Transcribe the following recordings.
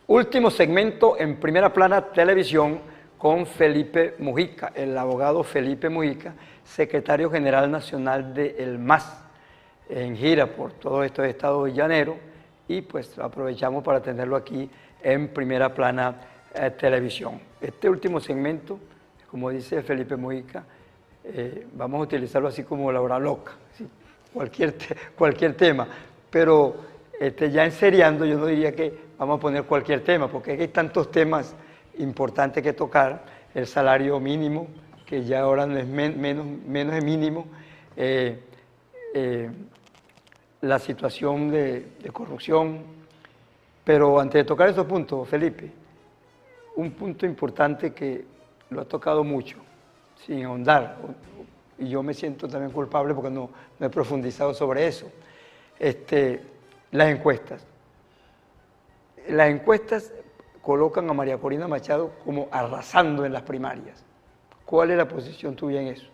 Último segmento en Primera Plana Televisión con Felipe Mujica, el abogado Felipe Mujica, secretario general nacional del MAS, en gira por todos estos estados llaneros, y pues aprovechamos para tenerlo aquí en Primera Plana Televisión. Este último segmento, como dice Felipe Mujica, vamos a utilizarlo así como la hora loca, ¿sí? cualquier tema, pero ya enseriando yo no diría que vamos a poner cualquier tema, porque hay tantos temas importantes que tocar, el salario mínimo, que ya ahora no es menos de mínimo, la situación de corrupción, pero antes de tocar esos puntos, Felipe, un punto importante que lo ha tocado mucho, sin ahondar, y yo me siento también culpable porque no he profundizado sobre eso, las encuestas. Las encuestas colocan a María Corina Machado como arrasando en las primarias. ¿Cuál es la posición tuya en eso?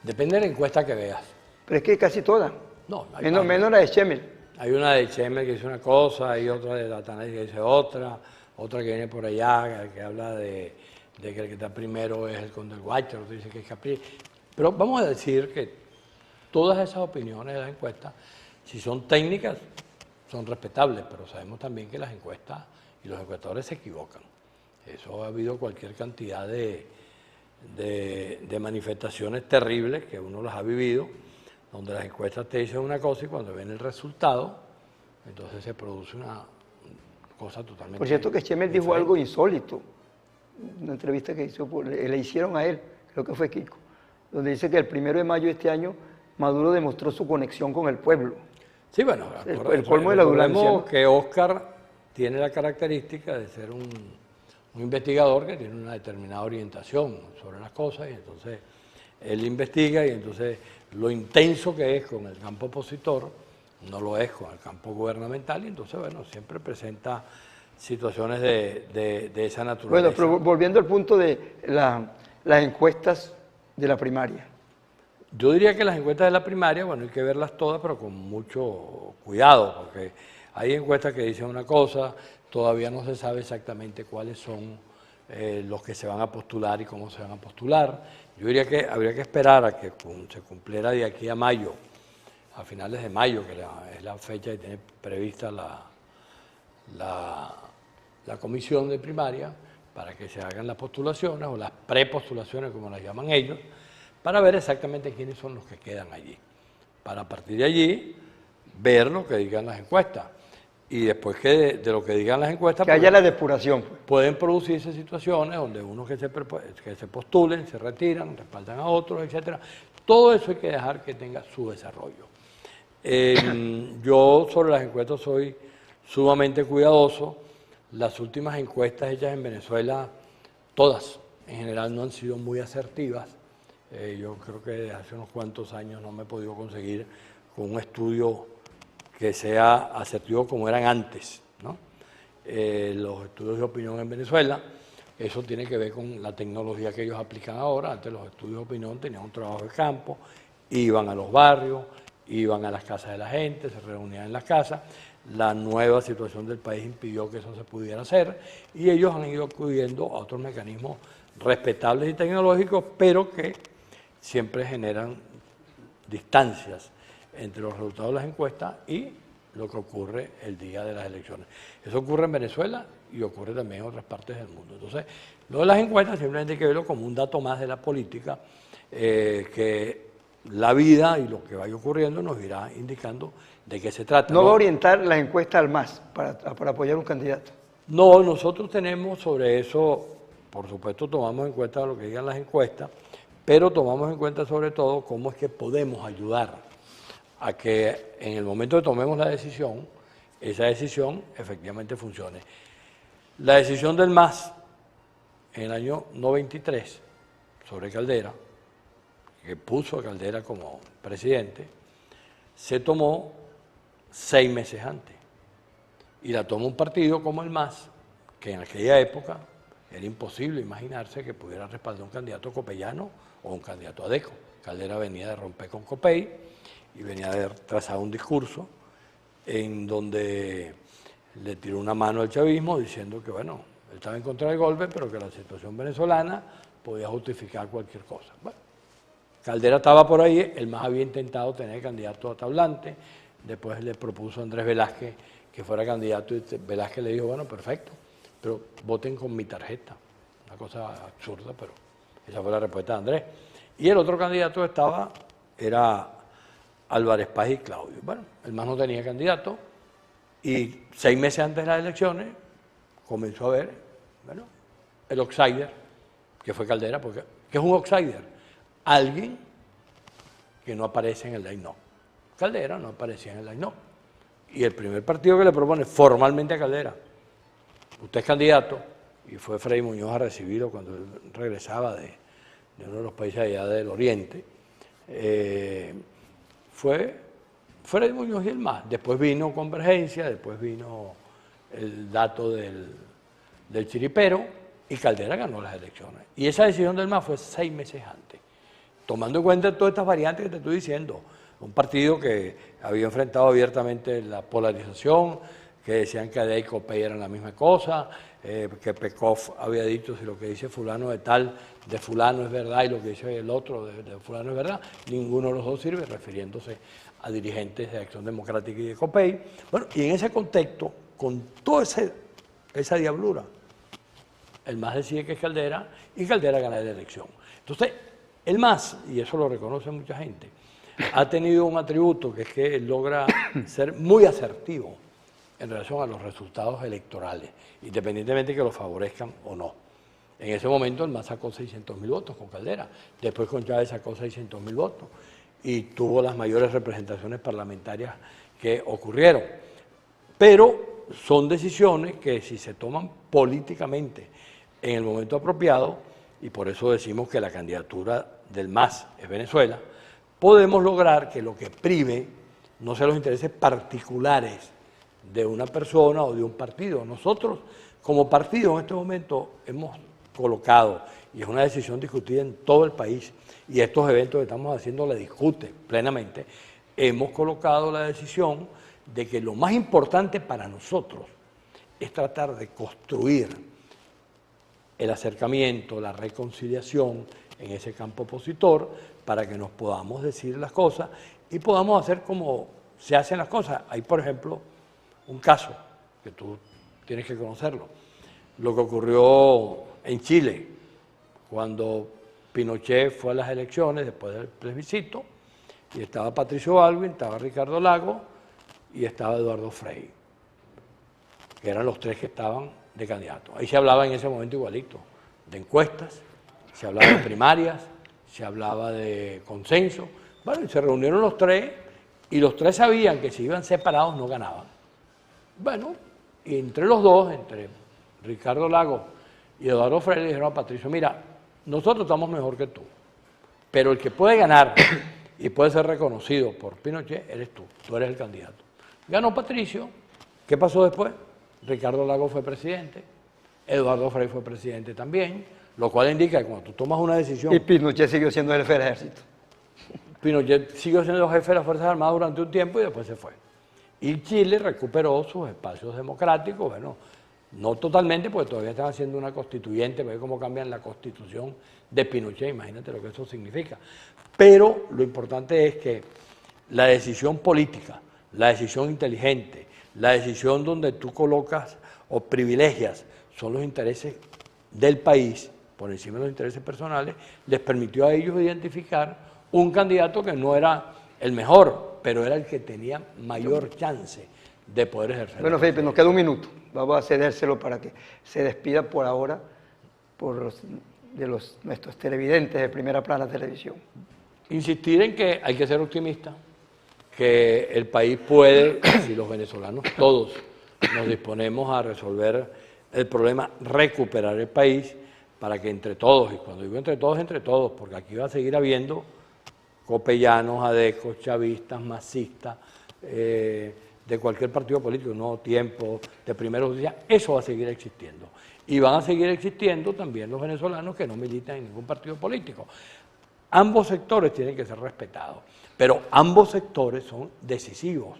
Depende de la encuesta que veas. Pero es que casi todas. No, menos la de Schemmel. Hay una de Schemmel que dice una cosa, hay otra de Latanay que dice otra que viene por allá, que habla de que el que está primero es el conde del Guaycho, otro dice que es Capri. Pero vamos a decir que todas esas opiniones de las encuestas, si son técnicas, son respetables, pero sabemos también que las encuestas y los encuestadores se equivocan. Eso ha habido cualquier cantidad de manifestaciones terribles que uno las ha vivido, donde las encuestas te dicen una cosa y cuando ven el resultado, entonces se produce una cosa totalmente Por cierto que Schemmel dijo algo insólito, una entrevista que hizo, le hicieron a él, creo que fue Kiko, donde dice que el 1 de mayo de este año Maduro demostró su conexión con el pueblo. Sí, bueno, el colmo de la adulancia, ¿no? Que Oscar tiene la característica de ser un investigador que tiene una determinada orientación sobre las cosas y entonces él investiga y entonces lo intenso que es con el campo opositor no lo es con el campo gubernamental y entonces, bueno, siempre presenta situaciones de esa naturaleza. Bueno, pero volviendo al punto de las encuestas de la primaria. Yo diría que las encuestas de la primaria, bueno, hay que verlas todas, pero con mucho cuidado, porque hay encuestas que dicen una cosa, todavía no se sabe exactamente cuáles son los que se van a postular y cómo se van a postular. Yo diría que habría que esperar a que se cumpliera de aquí a mayo, a finales de mayo, que es la fecha que tiene prevista la comisión de primaria, para que se hagan las postulaciones o las prepostulaciones, como las llaman ellos, para ver exactamente quiénes son los que quedan allí. Para a partir de allí ver lo que digan las encuestas. Y después de lo que digan las encuestas... Que haya la depuración. Pueden producirse situaciones donde unos que se postulen, se retiran, respaldan a otros, etc. Todo eso hay que dejar que tenga su desarrollo. Yo sobre las encuestas soy sumamente cuidadoso. Las últimas encuestas hechas en Venezuela, todas en general no han sido muy asertivas. Yo creo que desde hace unos cuantos años no me he podido conseguir con un estudio que sea asertivo como eran antes, ¿no? Los estudios de opinión en Venezuela, eso tiene que ver con la tecnología que ellos aplican ahora. Antes los estudios de opinión tenían un trabajo de campo, iban a los barrios, iban a las casas de la gente, se reunían en las casas. La nueva situación del país impidió que eso se pudiera hacer y ellos han ido acudiendo a otros mecanismos respetables y tecnológicos, pero que siempre generan distancias entre los resultados de las encuestas y lo que ocurre el día de las elecciones. Eso ocurre en Venezuela y ocurre también en otras partes del mundo. Entonces, lo de las encuestas simplemente hay que verlo como un dato más de la política, que la vida y lo que vaya ocurriendo nos irá indicando de qué se trata. ¿No va a orientar las encuestas al MAS para apoyar un candidato? No, nosotros tenemos sobre eso, por supuesto tomamos en cuenta lo que digan las encuestas, pero tomamos en cuenta sobre todo cómo es que podemos ayudar a que en el momento que tomemos la decisión, esa decisión efectivamente funcione. La decisión del MAS en el año 93 sobre Caldera, que puso a Caldera como presidente, se tomó 6 meses antes. Y la tomó un partido como el MAS, que en aquella época era imposible imaginarse que pudiera respaldar un candidato copellano o un candidato adeco. Caldera venía de romper con Copey y venía de trazar un discurso en donde le tiró una mano al chavismo diciendo que, bueno, él estaba en contra del golpe, pero que la situación venezolana podía justificar cualquier cosa. Bueno, Caldera estaba por ahí, él más había intentado tener candidato a Tablante, después le propuso a Andrés Velázquez que fuera candidato y Velázquez le dijo, bueno, perfecto, pero voten con mi tarjeta. Una cosa absurda, pero esa fue la respuesta de Andrés. Y el otro candidato era Álvarez Paz y Claudio. Bueno, el MAS no tenía candidato y 6 meses antes de las elecciones comenzó a ver, bueno, el outsider, que fue Caldera, porque ¿qué es un outsider? Alguien que no aparece en el line-up. Caldera no aparecía en el line-up. Y el primer partido que le propone formalmente a Caldera, usted es candidato, y fue Freddy Muñoz a recibirlo cuando él regresaba de uno de los países allá del Oriente, fue Freddy Muñoz y el MAS. Después vino Convergencia, después vino el dato del chiripero, y Caldera ganó las elecciones. Y esa decisión del MAS fue 6 meses antes, tomando en cuenta todas estas variantes que te estoy diciendo. Un partido que había enfrentado abiertamente la polarización, que decían que ADEA y COPEI eran la misma cosa, que Pekov había dicho si lo que dice fulano de tal, de fulano es verdad, y lo que dice el otro de fulano es verdad, ninguno de los dos sirve, refiriéndose a dirigentes de Acción Democrática y de COPEI. Bueno, y en ese contexto, con toda esa diablura, el MAS decide que es Caldera, y Caldera gana la elección. Entonces, el MAS, y eso lo reconoce mucha gente, ha tenido un atributo que es que logra ser muy asertivo en relación a los resultados electorales, independientemente de que los favorezcan o no. En ese momento el MAS sacó 600.000 votos con Caldera, después con Chávez sacó 600.000 votos y tuvo las mayores representaciones parlamentarias que ocurrieron. Pero son decisiones que si se toman políticamente en el momento apropiado, y por eso decimos que la candidatura del MAS es Venezuela, podemos lograr que lo que prive no sean los intereses particulares de una persona o de un partido. Nosotros, como partido, en este momento hemos colocado, y es una decisión discutida en todo el país, y estos eventos que estamos haciendo la discuten plenamente, hemos colocado la decisión de que lo más importante para nosotros es tratar de construir el acercamiento, la reconciliación en ese campo opositor, para que nos podamos decir las cosas y podamos hacer como se hacen las cosas. Hay, por ejemplo, un caso que tú tienes que conocerlo, lo que ocurrió en Chile, cuando Pinochet fue a las elecciones después del plebiscito, y estaba Patricio Aylwin, estaba Ricardo Lagos y estaba Eduardo Frei, que eran los 3 que estaban de candidatos. Ahí se hablaba en ese momento igualito, de encuestas, se hablaba de primarias, se hablaba de consenso. Bueno, y se reunieron los 3 y los 3 sabían que si iban separados no ganaban. Bueno, y entre los dos, entre Ricardo Lagos y Eduardo Frei, le dijeron a Patricio, mira, nosotros estamos mejor que tú, pero el que puede ganar y puede ser reconocido por Pinochet eres tú eres el candidato. Ganó Patricio, ¿qué pasó después? Ricardo Lagos fue presidente, Eduardo Frei fue presidente también, lo cual indica que cuando tú tomas una decisión... Y Pinochet siguió siendo el jefe del ejército. Pinochet siguió siendo jefe de las Fuerzas Armadas durante un tiempo y después se fue. Y Chile recuperó sus espacios democráticos, bueno, no totalmente, porque todavía están haciendo una constituyente, ve cómo cambian la constitución de Pinochet, imagínate lo que eso significa. Pero lo importante es que la decisión política, la decisión inteligente, la decisión donde tú colocas o privilegias son los intereses del país por encima de los intereses personales, les permitió a ellos identificar un candidato que no era el mejor, pero era el que tenía mayor chance de poder ejercer. Bueno, Felipe, nos queda un minuto. Vamos a cedérselo para que se despida por ahora nuestros televidentes de Primera Plana Televisión. Insistir en que hay que ser optimista, que el país puede, si los venezolanos todos nos disponemos a resolver el problema, recuperar el país para que entre todos, y cuando digo entre todos, porque aquí va a seguir habiendo copellanos, adecos, chavistas, masistas, de cualquier partido político, no tiempo, de primeros días, eso va a seguir existiendo. Y van a seguir existiendo también los venezolanos que no militan en ningún partido político. Ambos sectores tienen que ser respetados, pero ambos sectores son decisivos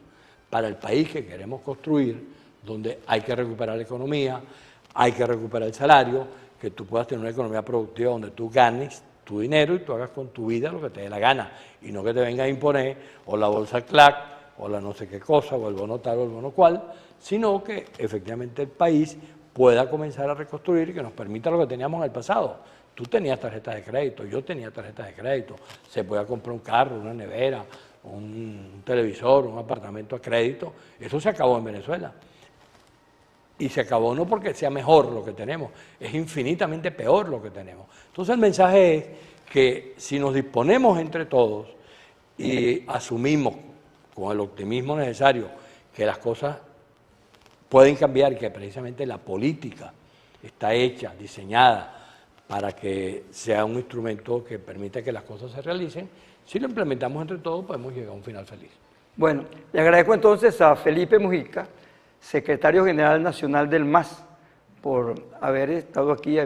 para el país que queremos construir, donde hay que recuperar la economía, hay que recuperar el salario, que tú puedas tener una economía productiva donde tú ganes tu dinero y tú hagas con tu vida lo que te dé la gana, y no que te venga a imponer o la bolsa CLAC, o la no sé qué cosa, o el bono tal o el bono cual, sino que efectivamente el país pueda comenzar a reconstruir y que nos permita lo que teníamos en el pasado. Tú tenías tarjetas de crédito, yo tenía tarjetas de crédito, se podía comprar un carro, una nevera, un televisor, un apartamento a crédito. Eso se acabó en Venezuela. Y se acabó no porque sea mejor lo que tenemos, es infinitamente peor lo que tenemos. Entonces el mensaje es que si nos disponemos entre todos y asumimos con el optimismo necesario que las cosas pueden cambiar y que precisamente la política está hecha, diseñada para que sea un instrumento que permita que las cosas se realicen, si lo implementamos entre todos podemos llegar a un final feliz. Bueno, le agradezco entonces a Felipe Mujica, secretario general nacional del MAS, por haber estado aquí,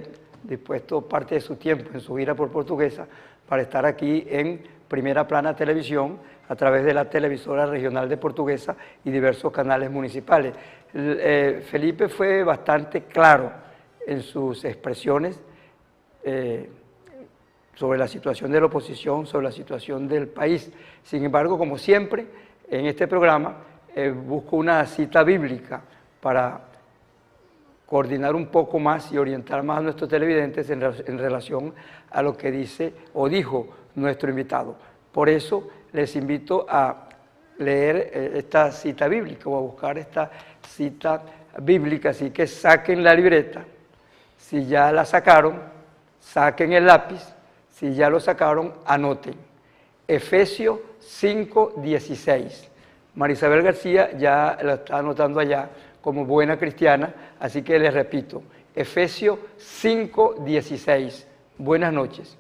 dispuesto parte de su tiempo en su gira por Portuguesa para estar aquí en Primera Plana Televisión a través de la televisora regional de Portuguesa y diversos canales municipales. Felipe fue bastante claro en sus expresiones sobre la situación de la oposición, sobre la situación del país. Sin embargo, como siempre, en este programa busco una cita bíblica para coordinar un poco más y orientar más a nuestros televidentes en relación a lo que dice o dijo nuestro invitado. Por eso les invito a leer esta cita bíblica o a buscar esta cita bíblica, así que saquen la libreta, si ya la sacaron, saquen el lápiz, si ya lo sacaron, anoten. Efesios 5:16. Marisabel García ya la está anotando allá como buena cristiana, así que les repito, Efesios 5:16. Buenas noches.